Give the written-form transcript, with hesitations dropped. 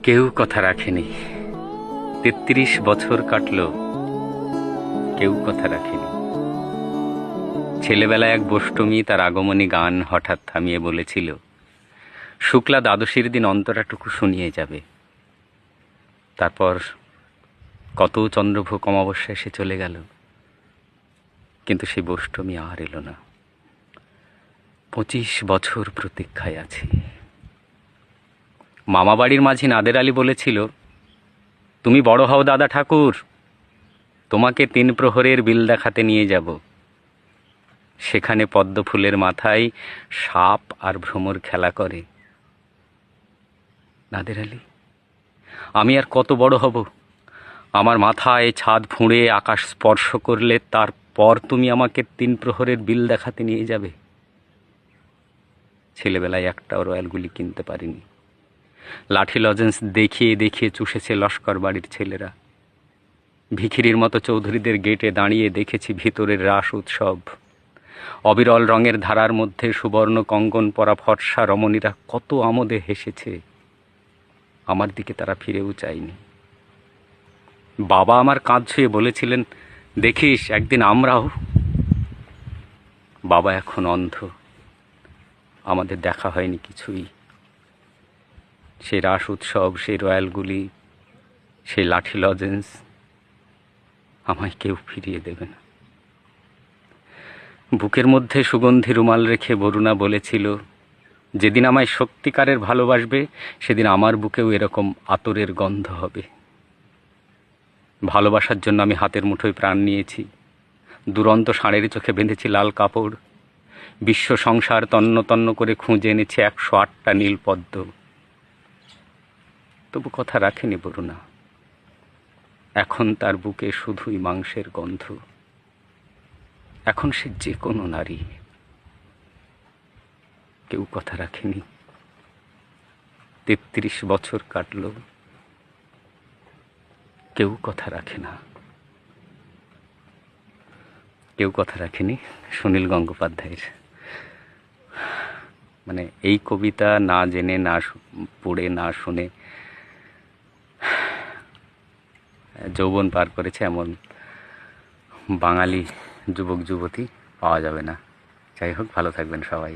কেউ কথা রাখেনি। ৩৩ বছর কাটলো, কেউ কথা রাখেনি। ছেলেবেলায় এক বোষ্টমী তার আগমনী গান হঠাৎ থামিয়ে বলেছিল, শুক্লা দ্বাদশীর দিন অন্তরাটুকু শুনিয়ে যাবে। তারপর কত চন্দ্রভোগ অমাবস্যা এসে চলে গেল, কিন্তু সেই বোষ্টমী আর এলো না। ২৫ বছর প্রতীক্ষায় আছি। মামাবাড়ির মাঝি নাদের আলী বলেছিল, তুমি বড় হও দাদা ঠাকুর, তোমাকে ৩ প্রহরের বিল দেখাতে নিয়ে যাব। সেখানে পদ্ম ফুলের মাথায় সাপ আর ভ্রমর খেলা করে। নাদের আলী, আমি আর কত বড় হব? আমার মাথায় ছাদ ফুঁড়ে আকাশ স্পর্শ করলে তারপর তুমি আমাকে ৩ প্রহরের বিল দেখাতে নিয়ে যাবে। ছেলেবেলায় একটাও রয়্যাল গুলি কিনতে পারিনি। লাঠি লজেন্স দেখিয়ে দেখিয়ে চুষেছে লস্কর বাড়ির ছেলেরা। ভিখিরির মতো চৌধুরীদের গেটে দাঁড়িয়ে দেখেছি ভিতরের রাস উৎসব। অবিরল রঙের ধারার মধ্যে সুবর্ণ কঙ্কন পরা ফর্সা রমণীরা কত আমোদে হেসেছে। আমার দিকে তারা ফিরেও চায়নি। বাবা আমার কাঁধ ছুঁয়ে বলেছিলেন, দেখিস একদিন আমরাও। বাবা এখন অন্ধ, আমাদের দেখা হয়নি কিছুই। সেই রাস উৎসব, সেই রয়্যালগুলি, সেই লাঠি লজেন্স আমায় কেউ ফিরিয়ে দেবে না। বুকের মধ্যে সুগন্ধি রুমাল রেখে বরুণা বলেছিল, যেদিন আমায় সত্যিকারের ভালোবাসবে সেদিন আমার বুকেও এরকম আতরের গন্ধ হবে। ভালোবাসার জন্য আমি হাতের মুঠোয় প্রাণ নিয়েছি। দুরন্ত ষাঁড়ের চোখে বেঁধেছি লাল কাপড়। বিশ্ব সংসার তন্ন তন্ন করে খুঁজে এনেছি ১০৮টা নীল পদ্ম। তবু কথা রাখেনি বরুণা। এখন তার বুকে শুধুই মাংসের গন্ধ। এখন সে যে কোনো নারী। কেউ কথা রাখেনি। ৩৩ বছর কাটল, কেউ কথা রাখে না। কেউ কথা রাখেনি সুনীল গঙ্গোপাধ্যায়ের। মানে এই কবিতা না জেনে, না পড়ে, না শুনে যৌবন পার করেছে এমন বাঙালি যুবক যুবতী পাওয়া যাবে না। যাই হোক, ভালো থাকবেন সবাই।